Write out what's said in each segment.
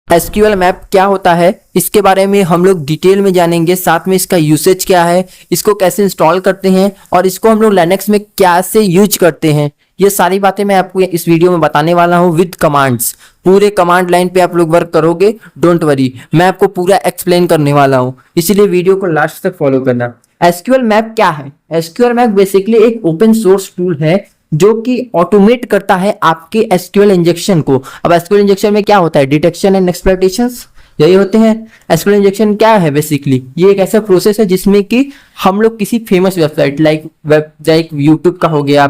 SQL map क्या होता है, इसके बारे में हम लोग डिटेल में जानेंगे। साथ में इसका यूसेज क्या है, इसको कैसे इंस्टॉल करते हैं और इसको हम लोग लिनक्स में कैसे यूज करते हैं, ये सारी बातें मैं आपको इस वीडियो में बताने वाला हूँ विद कमांड्स। पूरे कमांड लाइन पे आप लोग वर्क करोगे, डोंट वरी, मैं आपको पूरा एक्सप्लेन करने वाला हूँ, इसीलिए वीडियो को लास्ट तक फॉलो करना। एसक्यूएल मैप क्या है? एसक्यूएल मैप बेसिकली एक ओपन सोर्स टूल है जो कि ऑटोमेट करता है आपके एसक्यूएल इंजेक्शन को। अब एसक्यूएल इंजेक्शन में क्या होता है? डिटेक्शन एंड एक्सप्लॉइटेशंस यही होते हैं। एसक्यूएल इंजेक्शन क्या है? बेसिकली ये एक ऐसा प्रोसेस है जिसमें कि हम लोग किसी फेमस वेबसाइट लाइक यूट्यूब का हो गया,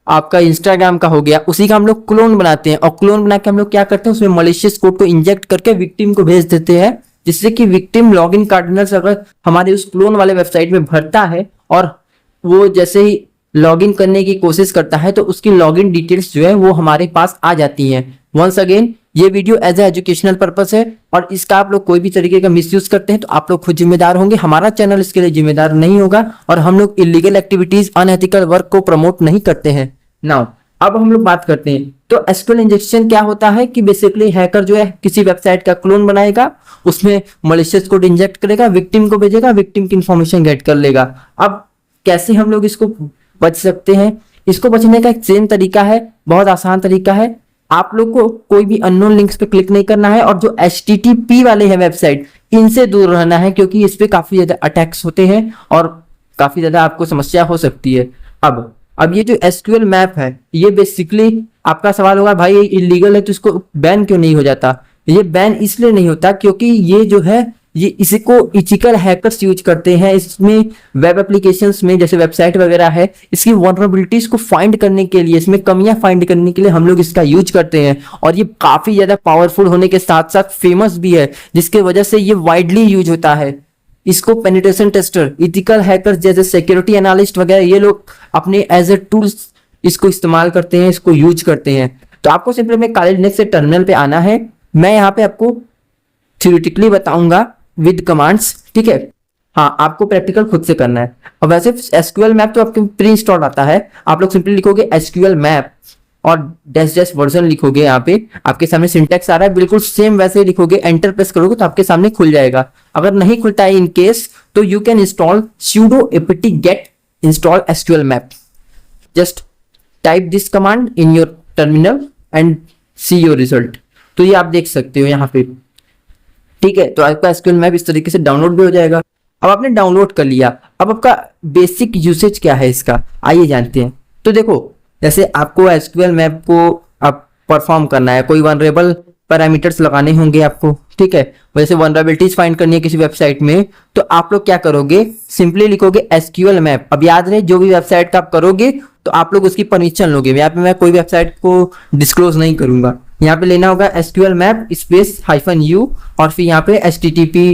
आपका इंस्टाग्राम का हो गया, उसी का हम लोग क्लोन बनाते हैं और क्लोन बना के हम लोग क्या करते हैं, उसमें मलिशियस कोड को इंजेक्ट करके विक्टिम को भेज देते हैं, जिससे कि विक्टिम लॉगिन कार्डिनल्स अगर हमारे उस क्लोन वाले वेबसाइट में भरता है और वो जैसे ही लॉगिन करने की कोशिश करता है तो उसकी लॉगिन डिटेल्स जो है वो हमारे पास आ जाती हैं। वंस अगेन ये video as a educational purpose है और इसका आप लोग कोई भी तरीके का मिसयूज करते हैं तो आप लोग खुद जिम्मेदार होंगे, हमारा चैनल इसके लिए जिम्मेदार नहीं होगा और हम लोग इलीगल एक्टिविटीज, अनएथिकल वर्क को प्रमोट नहीं करते हैं। नाउ अब हम लोग बात करते हैं तो एसक्यूएल इंजेक्शन क्या होता है कि बेसिकली हैकर जो है किसी वेबसाइट का क्लोन बनाएगा, उसमें मलिशियस कोड इंजेक्ट करेगा, विक्टिम को भेजेगा, विक्टिम की इंफॉर्मेशन गेट कर लेगा। अब कैसे हम लोग इसको बच सकते हैं? इसको बचने का एक सेम तरीका है, बहुत आसान तरीका है। आप लोग को कोई भी अननोन लिंक्स पे क्लिक नहीं करना है और जो HTTP वाले हैं वेबसाइट, इनसे दूर रहना है क्योंकि इस पे काफी ज्यादा अटैक्स होते हैं और काफी ज्यादा आपको समस्या हो सकती है। अब ये जो एसक्यूएल मैप है, ये बेसिकली आपका सवाल होगा भाई ये इलीगल है तो इसको बैन क्यों नहीं हो जाता? ये बैन इसलिए नहीं होता क्योंकि ये जो है ये इसको इथिकल हैकर्स यूज करते हैं। इसमें वेब एप्लीकेशंस में जैसे वेबसाइट वगैरह है, इसकी वल्नरेबिलिटीज को फाइंड करने के लिए, इसमें कमियां फाइंड करने के लिए हम लोग इसका यूज करते हैं और ये काफी ज्यादा पावरफुल होने के साथ साथ फेमस भी है, जिसके वजह से ये वाइडली यूज होता है। इसको पेनिट्रेशन टेस्टर, इथिकल हैकर्स जैसे सिक्योरिटी एनालिस्ट वगैरह ये लोग अपने एज ए टूल्स इसको इस्तेमाल करते हैं, इसको यूज करते हैं। तो आपको सिंपली में काली लिनक्स से टर्मिनल पे आना है। मैं यहाँ पे आपको थ्योरेटिकली बताऊंगा विद कमांड्स, ठीक है? हाँ, आपको प्रैक्टिकल खुद से करना है। और वैसे एसक्यूएल मैप तो आपके प्री इंस्टॉल आता है, आप लोग सिंपली लिखोगे एसक्यूएल मैप और डैश वर्जन लिखोगे। यहाँ पे आपके सामने सिंटैक्स आ रहा है, बिल्कुल सेम वैसे ही लिखोगे, एंटर प्रेस करोगे तो आपके सामने खुल जाएगा। अगर नहीं खुलता है इन केस तो you can install sudo apt get install SQL map। Just type this command in your terminal and see your result. तो ये आप देख सकते हो यहाँ पे, ठीक है? तो आपका एसक्यूएल मैप इस तरीके से डाउनलोड भी हो जाएगा। अब आपने डाउनलोड कर लिया, अब आपका बेसिक यूसेज क्या है इसका, आइए जानते हैं। तो देखो, जैसे आपको एसक्यूएल मैप को आप परफॉर्म करना है, कोई वनरेबल पैरामीटर्स लगाने होंगे आपको, ठीक है? वैसे वनरेबिलिटीज फाइंड करनी है किसी वेबसाइट में, तो आप लोग क्या करोगे, सिंपली लिखोगे एसक्यूएल मैप। अब याद रहे, जो भी वेबसाइट का आप करोगे तो आप लोग उसकी परमिशन लोगे। यहाँ पे मैं कोई वेबसाइट को डिस्क्लोज नहीं करूंगा। यहाँ पे लेना होगा एसक्यूएल मैप स्पेस -u और फिर यहाँ पे http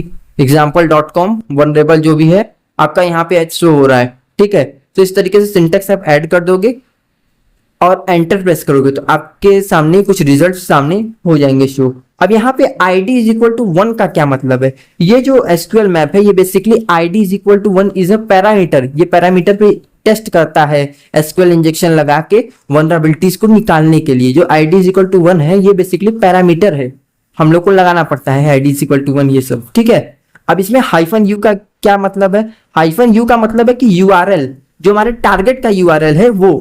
example.com वनरेबल जो भी है आपका यहाँ पे शो हो रहा है, ठीक है? तो इस तरीके से सिंटेक्स आप ऐड कर दोगे और एंटर प्रेस करोगे तो आपके सामने कुछ रिजल्ट सामने हो जाएंगे शो। अब यहाँ पे id इज इक्वल टू 1 का क्या मतलब है? ये जो एसक्यूएल मैप है ये basically id is equal to 1 is a parameter. ये पैरामीटर पे टेस्ट करता है एसक्यूएल इंजेक्शन लगा के वनरेबिलिटीज को निकालने के लिए। जो id इज इक्वल टू 1 है ये बेसिकली पैरामीटर है, हम लोग को लगाना पड़ता है id इज इक्वल टू 1 ये सब, ठीक है? अब इसमें -u का क्या मतलब है? -u का मतलब है कि URL जो हमारे टारगेट का URL है वो,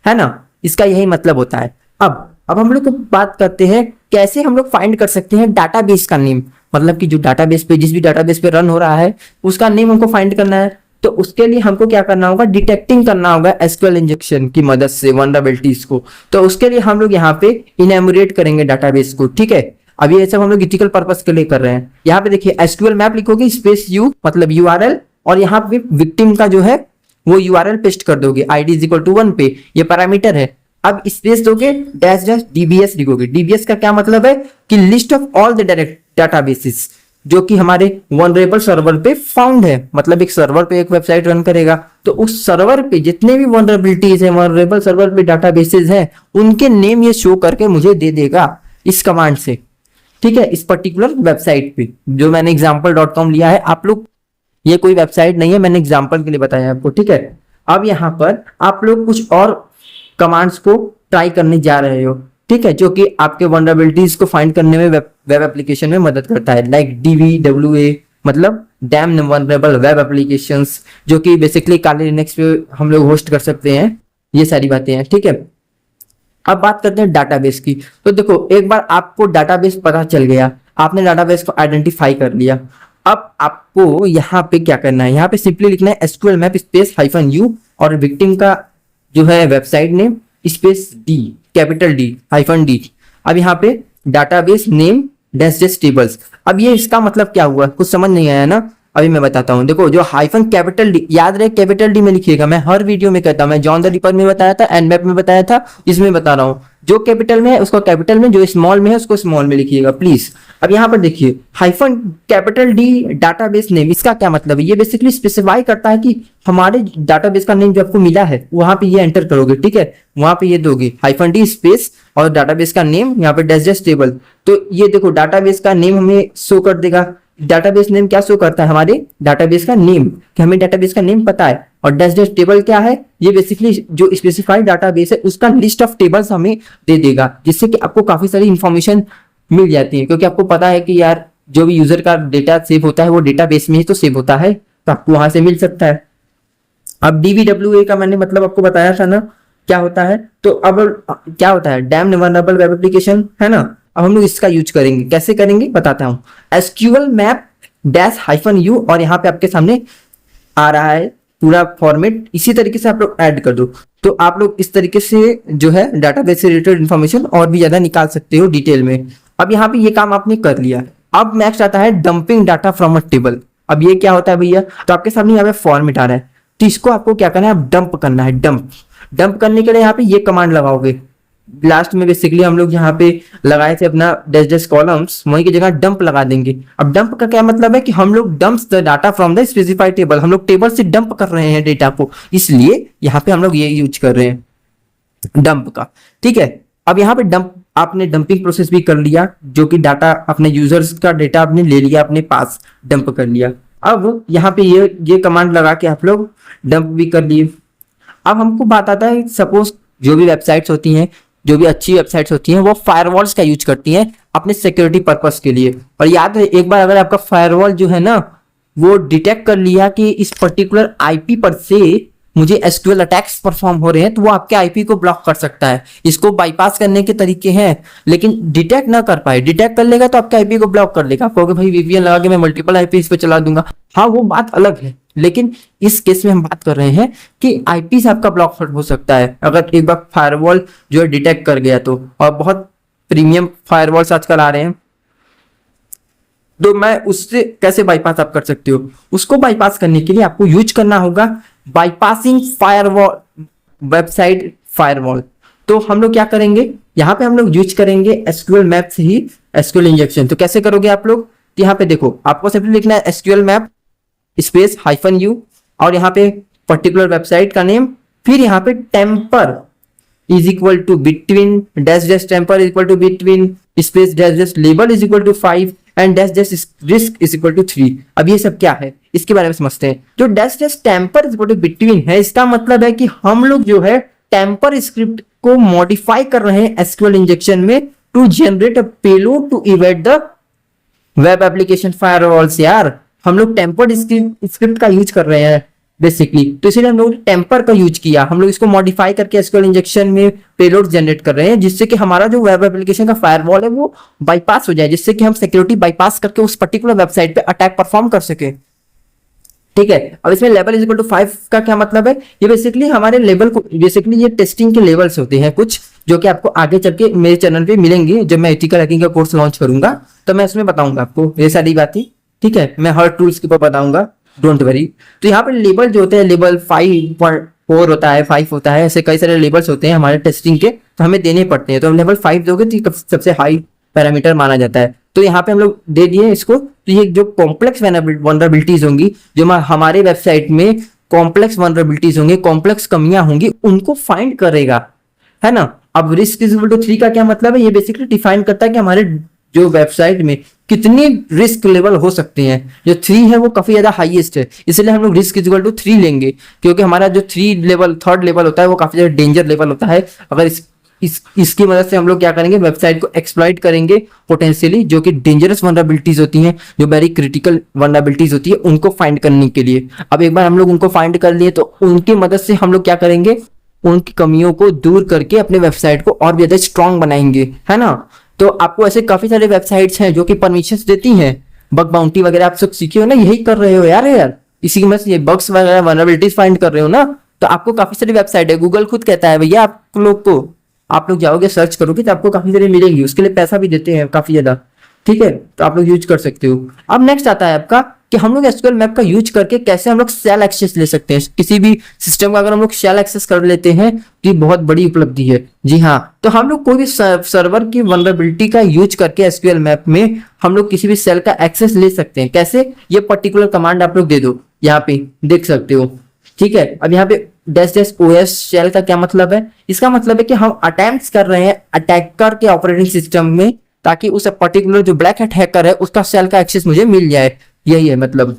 है ना? इसका यही मतलब होता है। अब हम लोग बात करते हैं कैसे हम लोग फाइंड कर सकते हैं डाटाबेस का नेम, मतलब कि जो डाटाबेस पे, जिस भी डाटाबेस पे रन हो रहा है उसका नेम हमको फाइंड करना है। तो उसके लिए हमको क्या करना होगा, डिटेक्टिंग करना होगा एसक्यूएल इंजेक्शन की मदद से वनरेबिलिटीज को। तो उसके लिए हम लोग यहाँ पे इनएमोरेट करेंगे डाटाबेस को, ठीक है? अब ये सब हम लोग इथिकल पर्पस के लिए कर रहे हैं। यहाँ पे देखिए एसक्यूएल मैप लिखोगे स्पेस u मतलब URL और यहाँ पे विक्टिम का जो है वो URL पेस्ट कर दोगे id इज इक्वल टू 1 पे, ये पैरामीटर है। अब स्पेस दोगे, -dbs लिखोगे। dbs का क्या मतलब है कि list of all the direct databases जो कि हमारे वनरेबल सर्वर पे फाउंड है। मतलब एक सर्वर पे एक वेबसाइट रन करेगा तो उस सर्वर पे जितने भी वनरेबिलिटीज है, वनरेबल सर्वर पे डाटाबेसेस हैं, उनके नेम ये शो करके मुझे दे देगा इस कमांड से, ठीक है? इस पर्टिकुलर वेबसाइट पे जो मैंने example.com लिया है, आप लोग ये कोई वेबसाइट नहीं है, मैंने एग्जाम्पल के लिए बताया आपको, ठीक है? अब यहाँ पर आप लोग कुछ और कमांड्स को ट्राई करने जा रहे हो। ठीक है, जो कि आपके वनरेबिलिटीज को फाइंड करने में वेब एप्लीकेशन में मदद करता है, लाइक DVWA मतलब डैम वनरेबल वेब एप्लीकेशंस, जो कि बेसिकली काले लिनक्स पे हम लोग होस्ट कर सकते हैं, ये सारी बातें हैं। ठीक है, अब बात करते हैं डाटाबेस की। तो देखो, एक बार आपको डाटाबेस पता चल गया, आपने डाटाबेस को आइडेंटिफाई कर लिया, अब आपको यहाँ पे क्या करना है, यहाँ पे सिंपली लिखना है SQL मैप स्पेस -u और विक्टिम का जो है website name space D capital D -d। अब यहाँ पे डाटाबेस नेम डैश टेबल्स। अब ये इसका मतलब क्या हुआ, कुछ समझ नहीं आया ना, अभी मैं बताता हूँ। देखो, जो कैपिटल D, याद रहे कैपिटल D में लिखिएगा, मैं हर वीडियो में कहता हूँ, मैं जॉन द रिपर में बताया था, एनमैप में बताया था, इसमें बता रहा हूँ, जो कैपिटल में है उसको कैपिटल में, जो स्मॉल में है उसको स्मॉल में लिखिएगा प्लीज। अब यहाँ पर देखिए कैपिटल D डाटाबेस नेम, इसका क्या मतलब है, ये बेसिकली स्पेसिफाई करता है कि हमारे डाटाबेस का नेम जो आपको मिला है वहां पे ये एंटर करोगे, ठीक है, वहां पे ये दोगे -d स्पेस और डाटाबेस का नेम, यहाँ पे डैश टेबल। तो ये देखो डाटाबेस का नेम हमें शो कर देगा। डाटाबेस नेम क्या शो करता है, हमारे डाटाबेस का नेम, कि हमें डाटाबेस का नेम पता है। और डैश टेबल क्या है, ये बेसिकली जो स्पेसिफाइड डाटाबेस है उसका लिस्ट ऑफ टेबल्स हमें दे देगा, जिससे कि आपको काफी सारी इंफॉर्मेशन मिल जाती है, क्योंकि आपको पता है कि यार जो भी यूजर का डेटा सेव होता है वो डेटाबेस में ही तो सेव होता है, तो आपको वहां से मिल सकता है। अब DVWA का मैंने मतलब आपको बताया था ना क्या होता है, तो अब क्या होता है, डैम वनरेबल वेब एप्लीकेशन है ना। अब हम लोग इसका यूज करेंगे, कैसे करेंगे बताता हूँ। SQL मैप डैश -u और यहाँ पे आपके सामने आ रहा है पूरा फॉर्मेट, इसी तरीके से आप लोग ऐड कर दो, तो आप लोग इस तरीके से जो है डाटाबेस से रिलेटेड इन्फॉर्मेशन और भी ज्यादा निकाल सकते हो डिटेल में। अब यहाँ पे ये काम आपने कर लिया। अब नेक्स्ट आता है dumping data from a table. अब ये क्या होता है भैया, तो आपके सामने यहाँ पे फॉर्मेट आ रहा है, तो इसको आपको क्या करना है, डंप करना है। डंप करने के लिए यहाँ पे ये कमांड लगाओगे, लास्ट में बेसिकली हम लोग यहाँ पे लगाए थे अपना डैश कॉलम्स, वहीं की जगह डंप लगा देंगे। अब डंप का क्या मतलब है कि हम लोग dumps the data from the specified table, हम लोग टेबल से डंप कर रहे हैं डेटा को, इसलिए यहाँ पे हम लोग ये यूज कर रहे हैं डंप का। ठीक है, अब यहाँ पे डंप, आपने डंपिंग प्रोसेस भी कर लिया, जो कि डाटा अपने यूजर्स का डेटा आपने ले लिया अपने पास, डंप कर लिया। अब यहाँ पे ये कमांड लगा के आप लोग डंप भी कर लिए। अब हमको बात आता है, सपोज जो भी वेबसाइट्स होती हैं, जो भी अच्छी वेबसाइट्स होती हैं, वो फायरवॉल्स का यूज करती हैं अपने सिक्योरिटी पर्पस के लिए। और याद है, एक बार अगर आपका फायरवॉल जो है ना वो डिटेक्ट कर लिया कि इस पर्टिकुलर आईपी पर से मुझे SQL अटैक्स परफॉर्म हो रहे हैं, तो वो आपके आईपी को ब्लॉक कर सकता है। इसको बाईपास करने के तरीके हैं, लेकिन डिटेक्ट ना कर पाए, डिटेक्ट कर लेगा तो आपके आईपी को ब्लॉक कर लेगा। आप कहोगे भाई VPN लगा के मैं मल्टीपल आईपी इस पे चला दूंगा, हाँ वो बात अलग है, लेकिन इस केस में हम बात कर रहे हैं कि आईपी से आपका ब्लॉक हो सकता है अगर एक बार फायरवॉल जो है डिटेक्ट कर गया तो। और बहुत प्रीमियम फायरवॉल्स आजकल आ रहे हैं, तो मैं उससे कैसे बाईपास आप कर सकते हो, उसको बाईपास करने के लिए आपको यूज करना होगा बाईपासिंग फायरवॉल, वेबसाइट फायरवॉल। तो हम लोग क्या करेंगे, यहाँ पे हम लोग यूज करेंगे SQL मैप से ही SQL इंजेक्शन। तो कैसे करोगे आप लोग, तो यहाँ पे देखो आपको सिंपली लिखना है SQL मैप स्पेस -u और यहाँ पे पर्टिकुलर वेबसाइट का नेम, फिर यहाँ पे tamper is equal to between dash tamper is equal to between space dash लेबल is equal to 5 and dash risk is equal to 3। अब ये सब क्या है इसके बारे में समझते हैं। जो dash tamper is equal to between है, इसका मतलब है कि हम लोग जो है टेम्पर स्क्रिप्ट को मॉडिफाई कर रहे हैं SQL इंजेक्शन में to generate a payload to evade the web application firewalls. यार हम लोग टेम्पर्ड स्क्रिप्ट का यूज कर रहे हैं बेसिकली, तो इसीलिए हम लोग टेम्पर का यूज किया। हम लोग इसको मॉडिफाई करके SQL इंजेक्शन में पेलोड जनरेट कर रहे हैं, जिससे कि हमारा जो वेब एप्लीकेशन का फायरवॉल है वो बाईपास हो जाए, जिससे कि हम सिक्योरिटी बाईपास करके उस पर्टिकुलर वेबसाइट पे अटैक परफॉर्म कर सके। ठीक है, अब इसमें लेवल इज इक्वल टू 5 का क्या मतलब है, ये बेसिकली हमारे लेवल को, बेसिकली ये टेस्टिंग के लेवल्स होते हैं कुछ, जो कि आपको आगे चल के मेरे चैनल पे मिलेंगे। जब मैं एथिकल हैकिंग का कोर्स लॉन्च करूंगा तो मैं उसमें बताऊंगा आपको ये सारी बातें। ठीक है, मैं हर टूल्स के ऊपर बताऊंगा, डोंट वरी। तो यहाँ पे लेवल जो होते हैं, लेवल 5.4 होता है, 5 होता है, ऐसे कई सारे लेवल्स होते हैं हमारे टेस्टिंग के, तो हमें देने पड़ते हैं। तो हम लेवल 5 दोगे तो सबसे हाई पैरामीटर माना जाता है। तो यहाँ पे हम लोग दे दिए इसको। तो ये जो कॉम्प्लेक्स वनरेबिलिटीज होंगी, जो हमारे वेबसाइट में कॉम्प्लेक्स वनरेबिलिटीज होंगे, कॉम्प्लेक्स कमियां होंगी, उनको फाइंड करेगा, है ना। अब रिस्क इज इक्वल टू 3 का क्या मतलब है, ये बेसिकली डिफाइन करता है कि हमारे जो वेबसाइट में कितने रिस्क लेवल हो सकते हैं। जो 3 है वो काफी ज्यादा हाईएस्ट है, इसलिए हम लोग रिस्क इज इक्वल टू 3 लेंगे, क्योंकि हमारा जो 3 लेवल, 3rd लेवल होता है वो काफी ज्यादा डेंजर लेवल होता है। अगर इसकी मदद से हम लोग क्या करेंगे, वेबसाइट को एक्सप्लॉइट करेंगे पोटेंशियली, जो कि डेंजरस वनरेबिलिटीज होती हैं, जो वेरी क्रिटिकल वनरेबिलिटीज होती है, उनको फाइंड करने के लिए। अब एक बार हम लोग उनको फाइंड कर लिए तो उनकी मदद से हम लोग क्या करेंगे, उनकी कमियों को दूर करके अपने वेबसाइट को और भी ज्यादा स्ट्रांग बनाएंगे, है ना। तो आपको ऐसे काफी सारे वेबसाइट्स हैं जो कि परमिशन देती हैं, बग बाउंटी वगैरह आप सब सीखे हो ना, यही कर रहे हो यार इसी की मदद से ये बग्स वगैरह वनरेबिलिटीज फाइंड कर रहे हो ना। तो आपको काफी सारी वेबसाइट है, गूगल खुद कहता है भैया आप लोग जाओगे सर्च करोगे तो आपको काफी सारी मिलेंगी, उसके लिए पैसा भी देते हैं काफी ज्यादा, ठीक है। तो आप लोग यूज कर सकते हो। अब नेक्स्ट आता है आपका कि हम लोग एसक्यूएल मैप का यूज करके कैसे हम लोग सेल एक्सेस ले सकते हैं किसी भी सिस्टम का। अगर हम लोग सेल एक्सेस कर लेते हैं तो ये बहुत बड़ी उपलब्धि है। जी हाँ, तो हम लोग कोई भी सर्वर की वनरेबिलिटी का यूज करके एसक्यूएल मैप में हम लोग किसी भी सेल का एक्सेस ले सकते हैं। कैसे, ये पर्टिकुलर कमांड आप लोग दे दो, यहाँ पे देख सकते हो, ठीक है। अब यहाँ पे -os शेल का क्या मतलब है, इसका मतलब है कि हम अटेम्प्ट कर रहे हैं अटैकर के ऑपरेटिंग सिस्टम में, ताकि उस पर्टिकुलर जो ब्लैक हैट हैकर है उसका सेल का एक्सेस मुझे मिल जाए, यही है मतलब।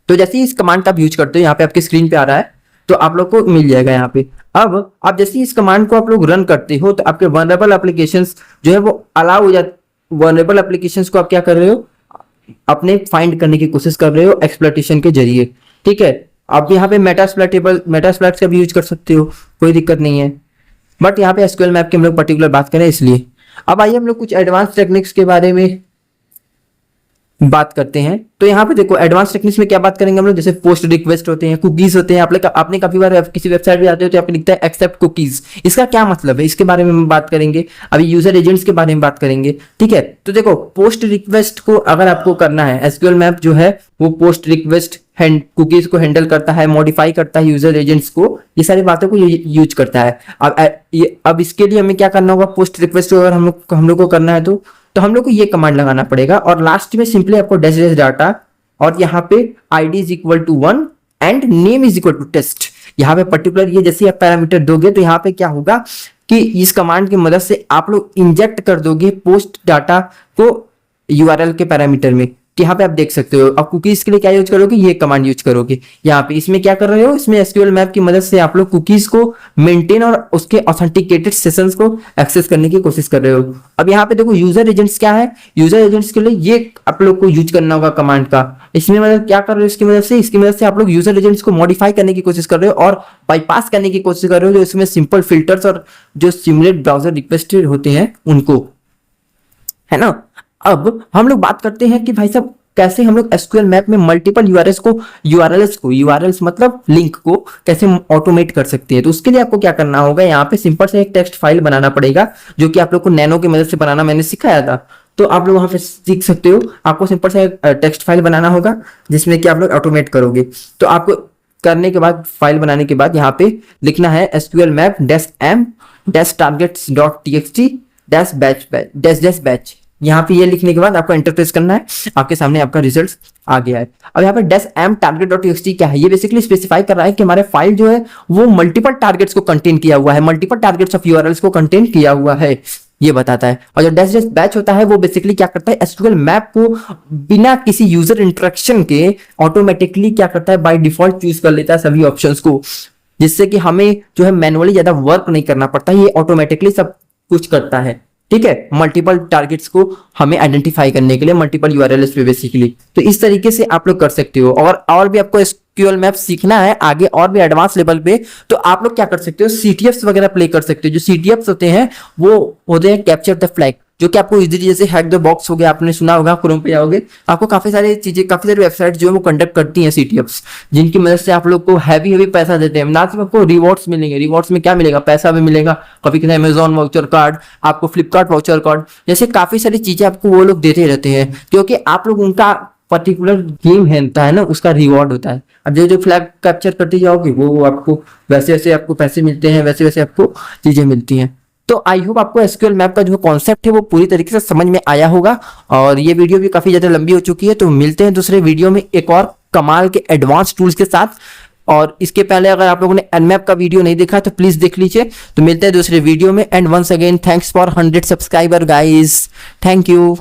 तो जैसे ही इस कमांड का आप यूज करते हो, यहाँ पे आपके स्क्रीन पे आ रहा है, तो आप लोग को मिल जाएगा यहाँ पे। अब आप जैसे ही इस कमांड को आप लोग रन करते हो तो आपके वनरेबल एप्लीकेशंस जो है वो अलाउ हो जाते, वनरेबल एप्लीकेशंस को आप क्या कर रहे हो, अपने फाइंड करने की कोशिश कर रहे हो एक्सप्लॉइटेशन के जरिए, ठीक है। आप यहाँ पे मेटास्प्लॉइट्स का भी यूज कर सकते हो, कोई दिक्कत नहीं है। बट यहाँ पे एसक्यूएल मैप की हम लोग पर्टिकुलर बात करें इसलिए। अब आइए हम लोग कुछ एडवांस टेक्निक्स के बारे में बात करते हैं। तो यहाँ पे देखो एडवांस टेक्निक्स में क्या बात करेंगे हम लोग, जैसे पोस्ट रिक्वेस्ट होते हैं, कुकीज होते हैं। आपने काफी बार किसी वेबसाइट पे आते हो तो यहाँ पे लिखता है एक्सेप्ट कुकीज, इसका क्या मतलब है, इसके बारे में हम बात करेंगे। अभी यूजर एजेंट्स के बारे में बात करेंगे, ठीक है। तो देखो पोस्ट रिक्वेस्ट को अगर आपको करना है, एसक्यूएल मैप जो है वो पोस्ट रिक्वेस्ट कुकीज को हैंडल करता है, मॉडिफाई करता है यूजर एजेंट्स को, ये सारी बातों को यूज करता है। अब इसके लिए हमें क्या करना होगा, पोस्ट रिक्वेस्ट अगर हम लोग को करना है तो हम लोग को ये कमांड लगाना पड़ेगा, और लास्ट में सिंपली आपको डैश डाटा और यहाँ पे id is equal to 1 and name is equal to test, यहाँ पे पर्टिकुलर ये जैसे आप पैरामीटर दोगे तो यहाँ पे क्या होगा कि इस कमांड की मदद से आप लोग इंजेक्ट कर दोगे पोस्ट डाटा को यूआरएल के पैरामीटर में। यहाँ पे आप देख सकते हो। अब कुकीज के लिए क्या यूज करोगे, ये कमांड यूज करोगे। यहाँ पे इसमें क्या कर रहे हो, इसमें एसक्यूएल मैप की मदद से आप लोग कुकीज को मेंटेन और उसके ऑथेंटिकेटेड सेशंस को एक्सेस करने की कोशिश कर रहे हो। अब यहाँ पे देखो यूजर एजेंट्स क्या है, यूजर एजेंट्स के लिए ये आप लोग को यूज करना होगा कमांड का। इसमें मतलब क्या कर रहे हो, इसकी मदद से आप लोग यूजर एजेंट्स को मॉडिफाई करने की कोशिश कर रहे हो और बाईपास करने की कोशिश कर रहे हो, जो इसमें सिंपल फिल्टर्स और जो सिमुलेट ब्राउजर रिक्वेस्ट होते हैं उनको, है ना। अब हम लोग बात करते हैं कि भाई साहब कैसे हम लोग एसक्यूएल मैप में मल्टीपल यूआरएल्स मतलब लिंक को कैसे ऑटोमेट कर सकते हैं। तो उसके लिए आपको क्या करना होगा, यहाँ पे सिंपल से एक टेक्स्ट फाइल बनाना पड़ेगा, जो कि आप लोग को नैनो की मदद से बनाना मैंने सिखाया था। तो आप लोग वहां पे सीख सकते हो। आपको सिंपल से एक टेक्स्ट फाइल बनाना होगा जिसमें कि आप लोग ऑटोमेट करोगे। तो आपको करने के बाद, फाइल बनाने के बाद यहाँ पे लिखना है एसक्यूएल मैप -m-targets.txt -batch। यहाँ पे ये लिखने के बाद आपको एंटर प्रेस करना है, आपके सामने आपका रिजल्ट आ गया है। अब यहाँ पे -m-target.txt क्या है, ये बेसिकली स्पेसिफाई कर रहा है कि हमारे फाइल जो है वो मल्टीपल टारगेट्स को कंटेन किया हुआ है, मल्टीपल टारगेट्स ऑफ यूआरएल्स को कंटेन किया हुआ है, ये बताता है। और जो -batch होता है वो बेसिकली क्या करता है, एसक्यूएल मैप को बिना किसी यूजर इंटरेक्शन के ऑटोमेटिकली क्या करता है, बाय डिफॉल्ट चूज कर लेता है सभी ऑप्शंस को, जिससे कि हमें जो है मैनुअली ज्यादा वर्क नहीं करना पड़ता, ये ऑटोमेटिकली सब कुछ करता है, ठीक है। मल्टीपल टारगेट्स को हमें आइडेंटिफाई करने के लिए मल्टीपल यूआरएल्स पे बेसिकली। तो इस तरीके से आप लोग कर सकते हो। और भी आपको एसक्यूएल मैप सीखना है आगे और भी एडवांस लेवल पे, तो आप लोग क्या कर सकते हो, सीटीएफ्स वगैरह प्ले कर सकते हो। जो सीटीएफ्स होते हैं वो होते हैं कैप्चर द फ्लैग, जो कि आपको इजीली, जैसे हैक द बॉक्स हो गया, आपने सुना होगा, क्रोम पे जाओगे आपको काफी सारी चीजें, काफी सारी वेबसाइट जो है वो कंडक्ट करती हैं सीटीएफ्स, जिनकी मदद से आप लोग को हैवी पैसा देते हैं। ना सिर्फ आपको रिवॉर्ड्स मिलेंगे, रिवॉर्ड्स में क्या मिलेगा, पैसा भी मिलेगा, कभी कभी अमेजॉन वाउचर कार्ड, आपको फ्लिपकार्ट वाउचर कार्ड, जैसे काफी सारी चीजें आपको वो लोग देते रहते हैं, क्योंकि आप लोग उनका पर्टिकुलर गेम होता है ना, उसका रिवॉर्ड होता है। अब जो फ्लैग कैप्चर करते जाओगे वो आपको वैसे वैसे आपको पैसे मिलते हैं, वैसे वैसे आपको चीजें मिलती हैं। तो आई होप आपको एसक्यूएल मैप का जो कॉन्सेप्ट है वो पूरी तरीके से समझ में आया होगा। और ये वीडियो भी काफी ज्यादा लंबी हो चुकी है, तो मिलते हैं दूसरे वीडियो में एक और कमाल के एडवांस टूल्स के साथ। और इसके पहले अगर आप लोगों ने एनमैप का वीडियो नहीं देखा तो प्लीज देख लीजिए। तो मिलते हैं दूसरे वीडियो में, and once again thanks for 100 subscriber guys, thank you.